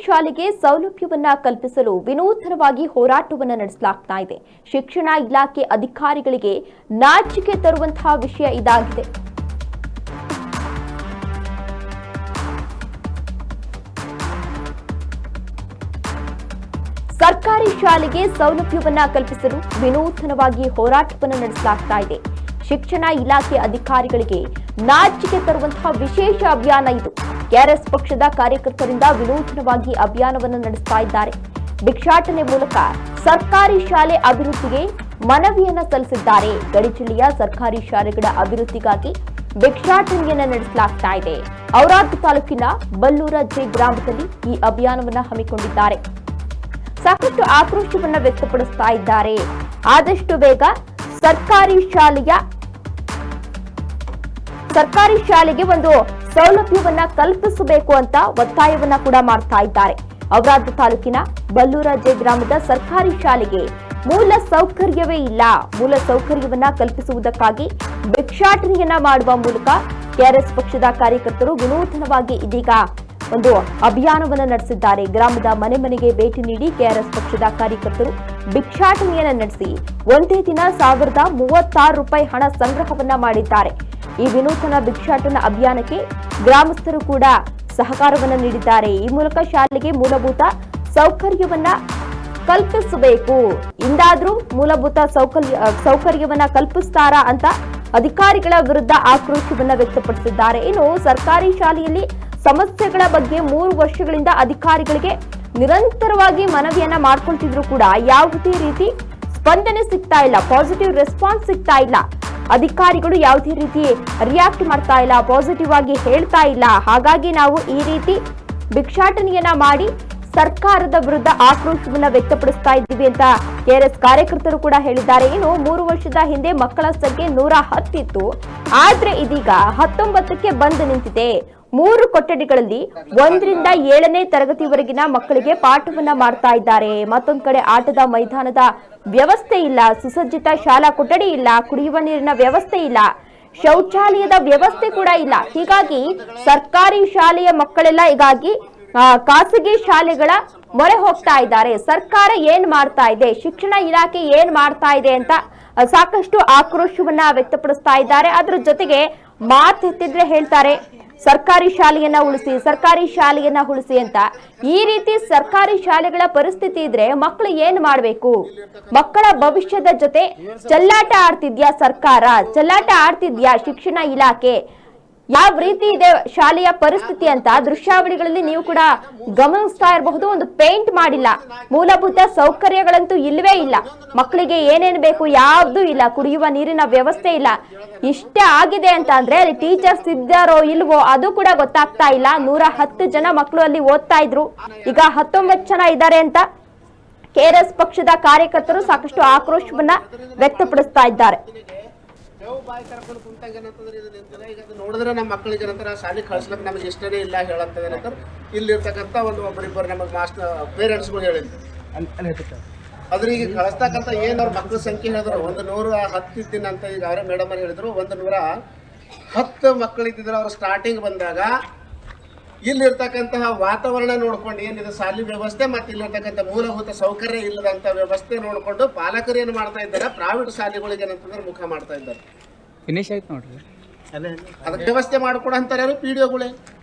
ಶಾಲೆಗೆ ಸೌಲಭ್ಯವನ್ನ ಕಲ್ಪಿಸಲು ವಿನೂತನವಾಗಿ ಹೋರಾಟವನ್ನು ನಡೆಸಲಾಗ್ತಾ ಇದೆ. ಶಿಕ್ಷಣ ಇಲಾಖೆ ಅಧಿಕಾರಿಗಳಿಗೆ ನಾಚಿಕೆ ತರುವಂತಹ ವಿಷಯ ಇದಾಗಿದೆ. ಸರ್ಕಾರಿ ಶಾಲೆಗೆ ಸೌಲಭ್ಯವನ್ನ ಕಲ್ಪಿಸಲು ವಿನೂತನವಾಗಿ ಹೋರಾಟವನ್ನು ನಡೆಸಲಾಗ್ತಾ ಇದೆ. ಶಿಕ್ಷಣ ಇಲಾಖೆ ಅಧಿಕಾರಿಗಳಿಗೆ ನಾಚಿಕೆ ತರುವಂತಹ ವಿಶೇಷ ಅಭಿಯಾನ ಇದು. ಕೆಆರ್ಎಸ್ ಪಕ್ಷದ ಕಾರ್ಯಕರ್ತರಿಂದ ವಿನೂತನವಾಗಿ ಅಭಿಯಾನವನ್ನು ನಡೆಸ್ತಾ ಇದ್ದಾರೆ. ಭಿಕ್ಷಾಟನೆ ಮೂಲಕ ಸರ್ಕಾರಿ ಶಾಲೆ ಅಭಿವೃದ್ಧಿಗೆ ಮನವಿಯನ್ನ ಸಲ್ಲಿಸಿದ್ದಾರೆ. ಗಡಿ ಜಿಲ್ಲೆಯ ಸರ್ಕಾರಿ ಶಾಲೆಗಳ ಅಭಿವೃದ್ಧಿಗಾಗಿ ಭಿಕ್ಷಾಟನೆಯನ್ನ ನಡೆಸಲಾಗ್ತಾ ಇದೆ. ಔರಾದ್ ತಾಲೂಕಿನ ಬಲ್ಲೂರ ಜೆ ಗ್ರಾಮದಲ್ಲಿ ಈ ಅಭಿಯಾನವನ್ನ ಹಮ್ಮಿಕೊಂಡಿದ್ದಾರೆ. ಸಾಕಷ್ಟು ಆಕ್ರೋಶವನ್ನ ವ್ಯಕ್ತಪಡಿಸ್ತಾ ಇದ್ದಾರೆ. ಆದಷ್ಟು ಬೇಗ ಸರ್ಕಾರಿ ಶಾಲೆಗೆ ಒಂದು ಸೌಲಭ್ಯವನ್ನ ಕಲ್ಪಿಸಬೇಕು ಅಂತ ಒತ್ತಾಯವನ್ನ ಕೂಡ ಮಾಡ್ತಾ ಇದ್ದಾರೆ. ಔರಾದ್ ತಾಲೂಕಿನ ಬಲ್ಲೂರ ಜೆ ಗ್ರಾಮದ ಸರ್ಕಾರಿ ಶಾಲೆಗೆ ಮೂಲ ಸೌಕರ್ಯವೇ ಇಲ್ಲ. ಮೂಲ ಸೌಕರ್ಯವನ್ನ ಕಲ್ಪಿಸುವುದಕ್ಕಾಗಿ ಭಿಕ್ಷಾಟನೆಯನ್ನ ಮಾಡುವ ಮೂಲಕ ಕೆಆರ್ಎಸ್ ಪಕ್ಷದ ಕಾರ್ಯಕರ್ತರು ವಿನೂತನವಾಗಿ ಇದೀಗ ಒಂದು ಅಭಿಯಾನವನ್ನು ನಡೆಸಿದ್ದಾರೆ. ಗ್ರಾಮದ ಮನೆ ಮನೆಗೆ ಭೇಟಿ ನೀಡಿ ಕೆಆರ್ಎಸ್ ಪಕ್ಷದ ಕಾರ್ಯಕರ್ತರು ಭಿಕ್ಷಾಟನೆಯನ್ನ ನಡೆಸಿ ಒಂದೇ ದಿನ 1036 ರೂಪಾಯಿ ಹಣ ಸಂಗ್ರಹವನ್ನ ಮಾಡಿದ್ದಾರೆ. ಈ ವಿನೂತನ ಭಿಕ್ಷಾಟನ ಅಭಿಯಾನಕ್ಕೆ ಗ್ರಾಮಸ್ಥರು ಕೂಡ ಸಹಕಾರವನ್ನ ನೀಡಿದ್ದಾರೆ. ಈ ಮೂಲಕ ಶಾಲೆಗೆ ಮೂಲಭೂತ ಸೌಕರ್ಯವನ್ನ ಕಲ್ಪಿಸಬೇಕು, ಇಂದಾದ್ರೂ ಮೂಲಭೂತ ಸೌಕರ್ಯವನ್ನ ಕಲ್ಪಿಸ್ತಾರಾ ಅಂತ ಅಧಿಕಾರಿಗಳ ವಿರುದ್ಧ ಆಕ್ರೋಶವನ್ನ ವ್ಯಕ್ತಪಡಿಸಿದ್ದಾರೆ. ಇನ್ನು ಸರ್ಕಾರಿ ಶಾಲೆಯಲ್ಲಿ ಸಮಸ್ಯೆಗಳ ಬಗ್ಗೆ 3 ವರ್ಷಗಳಿಂದ ಅಧಿಕಾರಿಗಳಿಗೆ ನಿರಂತರವಾಗಿ ಮನವಿಯನ್ನ ಮಾಡ್ಕೊಳ್ತಿದ್ರು ಕೂಡ ಯಾವುದೇ ರೀತಿ ಸ್ಪಂದನೆ ಸಿಗ್ತಾ ಇಲ್ಲ, ಪಾಸಿಟಿವ್ ರೆಸ್ಪಾನ್ಸ್ ಸಿಗ್ತಾ ಇಲ್ಲ. ಅಧಿಕಾರಿಗಳು ಯಾವುದೇ ರೀತಿ ರಿಯಾಕ್ಟ್ ಮಾಡ್ತಾ ಇಲ್ಲ, ಪಾಸಿಟಿವ್ ಆಗಿ ಹೇಳ್ತಾ ಇಲ್ಲ. ಹಾಗಾಗಿ ನಾವು ಈ ರೀತಿ ಭಿಕ್ಷಾಟನೆಯನ್ನ ಮಾಡಿ ಸರ್ಕಾರದ ವಿರುದ್ಧ ಆಕ್ರೋಶವನ್ನ ವ್ಯಕ್ತಪಡಿಸ್ತಾ ಇದ್ದೀವಿ ಅಂತ ಕೆಆರ್ಎಸ್ ಕಾರ್ಯಕರ್ತರು ಕೂಡ ಹೇಳಿದ್ದಾರೆ. ಇನ್ನು 3 ವರ್ಷದ ಹಿಂದೆ ಮಕ್ಕಳ ಸಂಖ್ಯೆ 110 ಇತ್ತು, ಆದ್ರೆ ಇದೀಗ 19ಕ್ಕೆ ಬಂದು ನಿಂತಿದೆ. 3 ಕೊಠಡಿಗಳಲ್ಲಿ 1ರಿಂದ 7ನೇ ತರಗತಿವರೆಗಿನ ಮಕ್ಕಳಿಗೆ ಪಾಠವನ್ನ ಮಾಡ್ತಾ ಇದ್ದಾರೆ. ಮತ್ತೊಂದು ಕಡೆ ಆಟದ ಮೈದಾನದ ವ್ಯವಸ್ಥೆ ಇಲ್ಲ, ಸುಸಜ್ಜಿತ ಶಾಲಾ ಕೊಠಡಿ ಇಲ್ಲ, ಕುಡಿಯುವ ನೀರಿನ ವ್ಯವಸ್ಥೆ ಇಲ್ಲ, ಶೌಚಾಲಯದ ವ್ಯವಸ್ಥೆ ಕೂಡ ಇಲ್ಲ. ಹೀಗಾಗಿ ಸರ್ಕಾರಿ ಶಾಲೆಯ ಮಕ್ಕಳೆಲ್ಲ ಹೀಗಾಗಿ ಖಾಸಗಿ ಶಾಲೆಗಳ ಮೊರೆ ಹೋಗ್ತಾ ಇದ್ದಾರೆ. ಸರ್ಕಾರ ಏನ್ ಮಾಡ್ತಾ ಇದೆ, ಶಿಕ್ಷಣ ಇಲಾಖೆ ಏನ್ ಮಾಡ್ತಾ ಇದೆ ಅಂತ ಸಾಕಷ್ಟು ಆಕ್ರೋಶವನ್ನ ವ್ಯಕ್ತಪಡಿಸ್ತಾ ಇದ್ದಾರೆ. ಅದ್ರ ಜೊತೆಗೆ ಮಾತೆತ್ತಿದ್ರೆ ಹೇಳ್ತಾರೆ ಸರ್ಕಾರಿ ಶಾಲೆಯನ್ನ ಉಳಿಸಿ ಅಂತ. ಈ ರೀತಿ ಸರ್ಕಾರಿ ಶಾಲೆಗಳ ಪರಿಸ್ಥಿತಿ ಇದ್ರೆ ಮಕ್ಕಳು ಏನ್ ಮಾಡ್ಬೇಕು? ಮಕ್ಕಳ ಭವಿಷ್ಯದ ಜೊತೆ ಚೆಲ್ಲಾಟ ಆಡ್ತಿದ್ಯಾ ಸರ್ಕಾರ, ಚೆಲ್ಲಾಟ ಆಡ್ತಿದ್ಯಾ ಶಿಕ್ಷಣ ಇಲಾಖೆ? ಯಾವ ರೀತಿ ಇದೆ ಶಾಲೆಯ ಪರಿಸ್ಥಿತಿ ಅಂತ ದೃಶ್ಯಾವಳಿಗಳಲ್ಲಿ ನೀವು ಕೂಡ ಗಮನಿಸ್ತಾ ಇರಬಹುದು. ಒಂದು ಪೇಂಟ್ ಮಾಡಿಲ್ಲ, ಮೂಲಭೂತ ಸೌಕರ್ಯಗಳಂತೂ ಇಲ್ಲವೇ ಇಲ್ಲ. ಮಕ್ಕಳಿಗೆ ಏನೇನು ಬೇಕು ಯಾವ್ದು ಇಲ್ಲ, ಕುಡಿಯುವ ನೀರಿನ ವ್ಯವಸ್ಥೆ ಇಲ್ಲ. ಇಷ್ಟೇ ಆಗಿದೆ ಅಂತ ಅಂದ್ರೆ ಅಲ್ಲಿ ಟೀಚರ್ಸ್ ಇದ್ದಾರೋ ಇಲ್ವೋ ಅದು ಕೂಡ ಗೊತ್ತಾಗ್ತಾ ಇಲ್ಲ. 110 ಜನ ಮಕ್ಕಳು ಅಲ್ಲಿ ಓದ್ತಾ ಇದ್ರು, ಈಗ 19 ಜನ ಇದ್ದಾರೆ ಅಂತ ಕೆಆರ್ಎಸ್ ಪಕ್ಷದ ಕಾರ್ಯಕರ್ತರು ಸಾಕಷ್ಟು ಆಕ್ರೋಶವನ್ನ ವ್ಯಕ್ತಪಡಿಸ್ತಾ ಇದ್ದಾರೆ. ಬಾಯಿ ಕರ್ಕೊಂಡು ಕುಂತಾಗ ಏನಂತಂದ್ರೆ ಈಗ ನೋಡಿದ್ರೆ ನಮ್ಮ ಮಕ್ಕಳಿಗೆ ಏನಂತಾರೆ ಶಾಲೆ ಕಳ್ಸ್ಲಕ್ಕೆ ನಮಗೆ ಇಷ್ಟನೇ ಇಲ್ಲ ಹೇಳಂತದ ಏನಂತಾರೆ. ಇಲ್ಲಿರ್ತಕ್ಕಂಥ ಒಬ್ಬರಿಬ್ಬರು ನಮಗೆ ಪೇರೆಂಟ್ಸ್ಗಳು ಹೇಳಿದ್ರು. ಅದ್ರ ಈಗ ಕಳಿಸ್ತಕ್ಕಂಥ ಏನು ಅವ್ರ ಮಕ್ಕಳ ಸಂಖ್ಯೆ ಹೇಳಿದ್ರು 110 ಇದ್ದೀನಿ ಅಂತ. ಈಗ ಅವರೇ ಮೇಡಮ್ ಅವ್ರು ಹೇಳಿದ್ರು 110 ಮಕ್ಕಳಿದ್ದಿದ್ರು. ಅವ್ರು ಸ್ಟಾರ್ಟಿಂಗ್ ಬಂದಾಗ ಇಲ್ಲಿರ್ತಕ್ಕಂತಹ ವಾತಾವರಣ ನೋಡ್ಕೊಂಡು ಏನಿದೆ ಶಾಲೆ ವ್ಯವಸ್ಥೆ ಮತ್ತು ಇಲ್ಲಿರ್ತಕ್ಕಂಥ ಮೂಲಭೂತ ಸೌಕರ್ಯ ಇಲ್ಲದಂಥ ವ್ಯವಸ್ಥೆ ನೋಡಿಕೊಂಡು ಪಾಲಕರು ಏನು ಮಾಡ್ತಾ ಇದ್ದಾರೆ, ಪ್ರೈವೇಟ್ ಶಾಲೆಗಳಿಗೆ ಏನಂತಂದ್ರೆ ಮುಖ ಮಾಡ್ತಾ ಇದ್ದಾರೆ. ಫಿನಿಶ್ ಆಯ್ತು ನೋಡ್ರಿ. ಅದಕ್ಕೆ ವ್ಯವಸ್ಥೆ ಮಾಡ್ಕೊಡ ಅಂತಾರೆ ಯಾರು PDOಗಳೇ.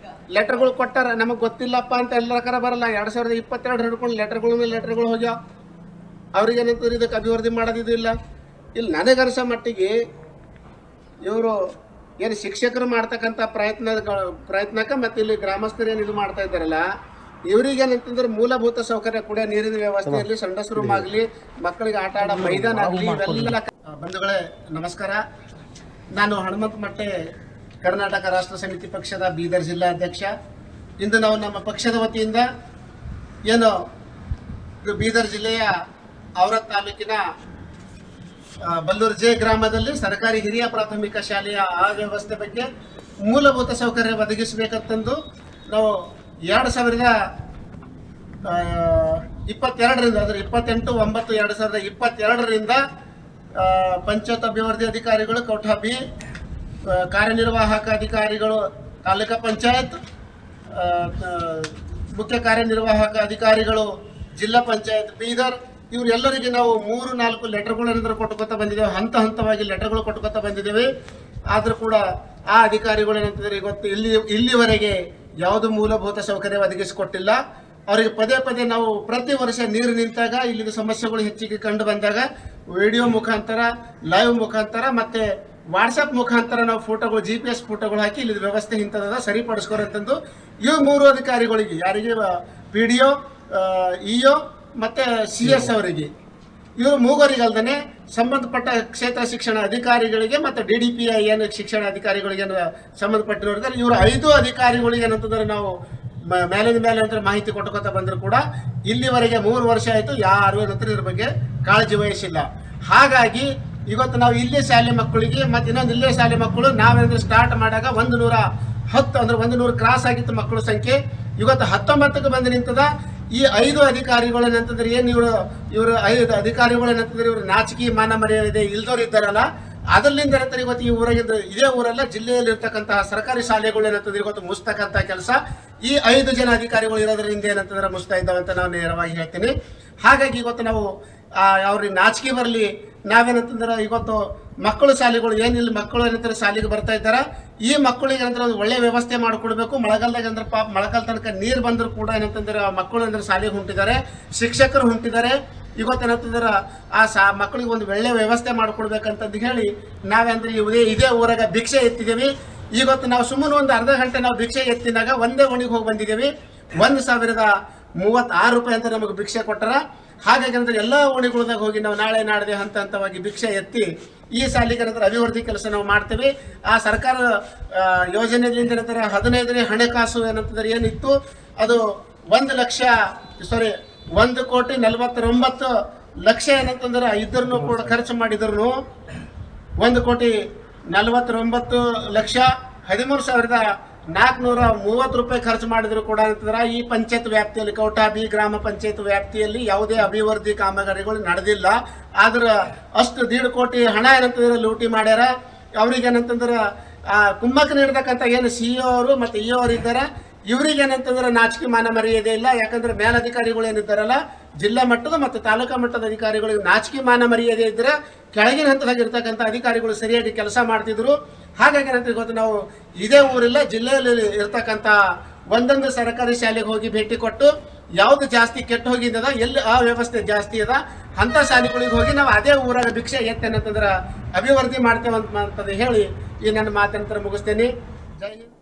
ಲೆಟರ್ಗಳು ಕೊಟ್ಟಾರ, ನಮಗೆ ಗೊತ್ತಿಲ್ಲಪ್ಪ ಅಂತ ಎಲ್ಲರ ಬರಲ್ಲ. 2022 ಹಿಡ್ಕೊಂಡು ಲೆಟರ್ಗಳು ಹೋಗ್ಯಾವ. ಅವ್ರಿಗೆ ಏನಂತಾರೆ ಇದಕ್ಕೆ ಅಭಿವೃದ್ಧಿ ಮಾಡೋದಿದು ಇಲ್ಲ. ಇಲ್ಲಿ ನನಗನ್ಸೋ ಮಟ್ಟಿಗೆ ಇವರು ಏನು ಶಿಕ್ಷಕರು ಮಾಡ್ತಕ್ಕಂಥ ಪ್ರಯತ್ನಕ್ಕೆ ಮತ್ತು ಇಲ್ಲಿ ಗ್ರಾಮಸ್ಥರು ಏನು ಇದು ಮಾಡ್ತಾ ಇದ್ದಾರಲ್ಲ, ಇವರಿಗೆ ಏನಂತಂದ್ರೆ ಮೂಲಭೂತ ಸೌಕರ್ಯ ಕೂಡ ನೀರಿನ ವ್ಯವಸ್ಥೆ ಇರಲಿ, ಸಂಡಸ್ ರೂಮ್ ಆಗಲಿ, ಮಕ್ಕಳಿಗೆ ಆಟ ಆಡೋ ಮೈದಾನ ಆಗಲಿ, ಇವೆಲ್ಲ. ಬಂಧುಗಳೇ ನಮಸ್ಕಾರ. ನಾನು ಹನುಮಂತ ಮಟ್ಟೆ, ಕರ್ನಾಟಕ ರಾಷ್ಟ್ರ ಸಮಿತಿ ಪಕ್ಷದ ಬೀದರ್ ಜಿಲ್ಲಾ ಅಧ್ಯಕ್ಷ. ಇಂದು ನಾವು ನಮ್ಮ ಪಕ್ಷದ ವತಿಯಿಂದ ಏನು ಇದು ಬೀದರ್ ಜಿಲ್ಲೆಯ ಔರಾದ್ ತಾಲೂಕಿನ ಬಲ್ಲೂರ್ ಜೆ ಗ್ರಾಮದಲ್ಲಿ ಸರ್ಕಾರಿ ಹಿರಿಯ ಪ್ರಾಥಮಿಕ ಶಾಲೆಯ ಆ ವ್ಯವಸ್ಥೆ ಬಗ್ಗೆ ಮೂಲಭೂತ ಸೌಕರ್ಯ ಒದಗಿಸಬೇಕಂತಂದು ನಾವು 2022ರಿಂದ ಅಂದರೆ 28/9/2022ರಿಂದ ಪಂಚಾಯತ್ ಅಭಿವೃದ್ಧಿ ಅಧಿಕಾರಿಗಳು, ಕೌಠಾಬಿ ಕಾರ್ಯನಿರ್ವಾಹಕ ಅಧಿಕಾರಿಗಳು, ತಾಲೂಕಾ ಪಂಚಾಯತ್ ಮುಖ್ಯ ಕಾರ್ಯನಿರ್ವಾಹಕ ಅಧಿಕಾರಿಗಳು, ಜಿಲ್ಲಾ ಪಂಚಾಯತ್ ಬೀದರ್, ಇವರೆಲ್ಲರಿಗೆ ನಾವು 3-4 ಲೆಟರ್ಗಳೇನಾದರೂ ಕೊಟ್ಕೋತಾ ಬಂದಿದ್ದೇವೆ. ಹಂತವಾಗಿ ಲೆಟರ್ಗಳು ಕೊಟ್ಕೋತಾ ಬಂದಿದ್ದೇವೆ. ಆದರೂ ಕೂಡ ಆ ಅಧಿಕಾರಿಗಳು ಏನಂತಂದರೆ ಇವತ್ತು ಇಲ್ಲಿವರೆಗೆ ಯಾವುದು ಮೂಲಭೂತ ಸೌಕರ್ಯ ಒದಗಿಸಿಕೊಟ್ಟಿಲ್ಲ. ಅವರಿಗೆ ಪದೇ ನಾವು ಪ್ರತಿ ವರ್ಷ ನೀರು ನಿಂತಾಗ ಇಲ್ಲಿನ ಸಮಸ್ಯೆಗಳು ಹೆಚ್ಚಿಗೆ ಕಂಡು ಬಂದಾಗ ವಿಡಿಯೋ ಮುಖಾಂತರ, ಲೈವ್ ಮುಖಾಂತರ ಮತ್ತು ವಾಟ್ಸಪ್ ಮುಖಾಂತರ ನಾವು ಫೋಟೋಗಳು, GPS ಫೋಟೋಗಳು ಹಾಕಿ ಇಲ್ಲಿ ವ್ಯವಸ್ಥೆ ಇಂಥದ ಸರಿಪಡಿಸ್ಕೊರಂತಂದು ಇವು 3 ಅಧಿಕಾರಿಗಳಿಗೆ, ಯಾರಿಗೆ PDO, EO ಮತ್ತು CS ಅವರಿಗೆ, ಇವರು ಮೂವರಿಗಲ್ದೇ ಸಂಬಂಧಪಟ್ಟ ಕ್ಷೇತ್ರ ಶಿಕ್ಷಣ ಅಧಿಕಾರಿಗಳಿಗೆ ಮತ್ತು DDPI ಏನು ಶಿಕ್ಷಣ ಅಧಿಕಾರಿಗಳಿಗೆ ಸಂಬಂಧಪಟ್ಟಿರೋದ್ರೆ ಇವರು 5 ಅಧಿಕಾರಿಗಳಿಗೆ ಏನಂತಂದ್ರೆ ನಾವು ಮೇಲಿಂದ ಅಂತ ಮಾಹಿತಿ ಕೊಟ್ಕೋತಾ ಬಂದರೂ ಕೂಡ ಇಲ್ಲಿವರೆಗೆ 3 ವರ್ಷ ಆಯಿತು, ಯಾರು ಏನಂತಾರೆ ಇದ್ರ ಬಗ್ಗೆ ಕಾಳಜಿ ವಹಿಸಿಲ್ಲ. ಹಾಗಾಗಿ ಇವತ್ತು ನಾವು ಇಲ್ಲೇ ಶಾಲೆ ಮಕ್ಕಳಿಗೆ ಮತ್ತು ಇನ್ನೊಂದು ಇಲ್ಲೇ ಶಾಲೆ ಮಕ್ಕಳು ನಾವೇನಾದ್ರೂ ಸ್ಟಾರ್ಟ್ ಮಾಡಿದಾಗ 110 ಅಂದ್ರೆ 100 ಕ್ರಾಸ್ ಆಗಿತ್ತು ಮಕ್ಕಳ ಸಂಖ್ಯೆ. ಇವತ್ತು 19ಕ್ಕೆ ಬಂದು ನಿಂತದ. ಈ 5 ಅಧಿಕಾರಿಗಳು ಏನಂತಂದ್ರೆ ಏನು ಇವರು 5 ಅಧಿಕಾರಿಗಳು ಏನಂತಂದ್ರೆ ಇವರು ನಾಚಿಕೆ ಮಾನ ಮರ್ಯಾದೆ ಇಲ್ದವ್ರು ಇದ್ದಾರಲ್ಲ, ಅದರಿಂದ ಏನಂತಾರೆ ಇವತ್ತು ಈ ಊರಾಗಿದ್ದ ಇದೇ ಊರಲ್ಲ ಜಿಲ್ಲೆಯಲ್ಲಿ ಇರ್ತಕ್ಕಂತಹ ಸರ್ಕಾರಿ ಶಾಲೆಗಳು ಏನಂತಂದ್ರೆ ಇವತ್ತು ಮುಚ್ತಕ್ಕಂಥ ಕೆಲಸ ಈ 5 ಜನ ಅಧಿಕಾರಿಗಳು ಇರೋದ್ರಿಂದ ಏನಂತಂದ್ರೆ ಮುಚ್ತಾ ಇದ್ದಾವಂತ ನಾವು ನೇರವಾಗಿ ಹೇಳ್ತೀನಿ. ಹಾಗಾಗಿ ಇವತ್ತು ನಾವು ಅವ್ರಿಗೆ ನಾಚಿಕೆ ಬರಲಿ, ನಾವೇನಂತಂದ್ರೆ ಇವತ್ತು ಮಕ್ಕಳು ಶಾಲೆಗಳು ಏನಿಲ್ಲ, ಮಕ್ಕಳು ಏನಂತಾರೆ ಶಾಲೆಗೆ ಬರ್ತಾ ಇದ್ದಾರೆ, ಈ ಮಕ್ಕಳಿಗೆ ಏನಂದ್ರೆ ಒಂದು ಒಳ್ಳೆ ವ್ಯವಸ್ಥೆ ಮಾಡಿಕೊಡ್ಬೇಕು. ಮಳೆಗಾಲದಾಗ ಅಂದ್ರೆ ಮಳೆಗಾಲ ತನಕ ನೀರು ಬಂದರೂ ಕೂಡ ಏನಂತಂದ್ರೆ ಮಕ್ಕಳು ಅಂದ್ರೆ ಶಾಲೆಗೆ ಹೊಂಟಿದ್ದಾರೆ, ಶಿಕ್ಷಕರು ಹೊಂಟಿದ್ದಾರೆ. ಇವತ್ತೇನಂತಂದ್ರೆ ಮಕ್ಕಳಿಗೆ ಒಂದು ಒಳ್ಳೆ ವ್ಯವಸ್ಥೆ ಮಾಡಿಕೊಡ್ಬೇಕಂತಂದು ಹೇಳಿ ನಾವೇಂದ್ರೆ ಇದೇ ಊರಾಗ ಭಿಕ್ಷೆ ಎತ್ತಿದ್ದೀವಿ. ಇವತ್ತು ನಾವು ಸುಮ್ಮನೆ ಒಂದು ಅರ್ಧ ಗಂಟೆ ನಾವು ಭಿಕ್ಷೆ ಎತ್ತಿನಾಗ ಒಂದೇ ಓಣಿಗೆ ಹೋಗಿ ಬಂದಿದ್ದೀವಿ. 1036 ರೂಪಾಯಿ ಅಂತ ನಮಗೆ ಭಿಕ್ಷೆ ಕೊಟ್ಟರ. ಹಾಗಾಗಿ ಅಂದ್ರೆ ಎಲ್ಲ ಓಣಿಗಳದಾಗ ಹೋಗಿ ನಾವು ನಾಳೆ ನಾಡಿದೆ ಹಂತವಾಗಿ ಭಿಕ್ಷೆ ಎತ್ತಿ ಈ ಸಾಲಿಗೆ ಏನಂತಾರೆ ಅಭಿವೃದ್ಧಿ ಕೆಲಸ ನಾವು ಮಾಡ್ತೇವೆ. ಆ ಸರ್ಕಾರ ಯೋಜನೆಯಿಂದ ಏನಂತಾರೆ 15ನೇ ಹಣಕಾಸು ಏನಂತಂದ್ರೆ ಏನಿತ್ತು ಅದು 1,49,00,000 ಏನಂತಂದ್ರೆ ಇದ್ರೂ ಕೂಡ ಖರ್ಚು ಮಾಡಿದ್ರು 1,49,13,430 ರೂಪಾಯಿ ಖರ್ಚು ಮಾಡಿದ್ರು ಕೂಡ ಅಂತಂದ್ರೆ ಈ ಪಂಚಾಯತ್ ವ್ಯಾಪ್ತಿಯಲ್ಲಿ ಕೌಟಾಬಿ ಗ್ರಾಮ ಪಂಚಾಯತ್ ವ್ಯಾಪ್ತಿಯಲ್ಲಿ ಯಾವುದೇ ಅಭಿವೃದ್ಧಿ ಕಾಮಗಾರಿಗಳು ನಡೆದಿಲ್ಲ. ಆದ್ರೆ ಅಷ್ಟು 1.5 ಕೋಟಿ ಹಣ ಏನಂತಂದ್ರೆ ಲೂಟಿ ಮಾಡ್ಯಾರ. ಅವ್ರಿಗೆ ಏನಂತಂದ್ರೆ ಕುಮ್ಮಕ್ಕ ನೀಡ್ತಕ್ಕಂಥ ಏನು CEO ಅವರು ಮತ್ತು EO ಅವರು ಇದ್ದಾರೆ, ಇವ್ರಿಗೆ ಏನಂತಂದ್ರೆ ನಾಚಿಕೆ ಮಾನ ಮರ್ಯಾದೆ ಇಲ್ಲ. ಯಾಕಂದ್ರೆ ಮೇಲಧಿಕಾರಿಗಳು ಏನಿದ್ದಾರಲ್ಲ ಜಿಲ್ಲಾ ಮಟ್ಟದ ಮತ್ತು ತಾಲೂಕಾ ಮಟ್ಟದ ಅಧಿಕಾರಿಗಳಿಗೆ ನಾಚಿಕೆ ಮಾನ ಮರ್ಯಾದೆ ಇದ್ರೆ ಕೆಳಗಿನ ಹಂತದಾಗಿರ್ತಕ್ಕಂಥ ಅಧಿಕಾರಿಗಳು ಸರಿಯಾಗಿ ಕೆಲಸ ಮಾಡ್ತಿದ್ರು. ಹಾಗಾಗಿ ಏನಂತ ಇವತ್ತು ನಾವು ಇದೇ ಊರಿಲ್ಲ ಜಿಲ್ಲೆಯಲ್ಲಿ ಇರ್ತಕ್ಕಂಥ ಒಂದೊಂದು ಸರ್ಕಾರಿ ಶಾಲೆಗೆ ಹೋಗಿ ಭೇಟಿ ಕೊಟ್ಟು ಯಾವುದು ಜಾಸ್ತಿ ಕೆಟ್ಟು ಹೋಗಿದ್ದದ, ಎಲ್ಲಿ ಅವ್ಯವಸ್ಥೆ ಜಾಸ್ತಿ ಅದ ಅಂಥ ಶಾಲೆಗಳಿಗೆ ಹೋಗಿ ನಾವು ಅದೇ ಊರಾಗ ಭಿಕ್ಷೆ ಎತ್ತೇನಂತಂದ್ರೆ ಅಭಿವೃದ್ಧಿ ಮಾಡ್ತೇವೆ ಅಂತ ಹೇಳಿ ಈ ನನ್ನ ಮಾತಂತರ ಮುಗಿಸ್ತೇನೆ. ಜೈ ಹಿಂದ್.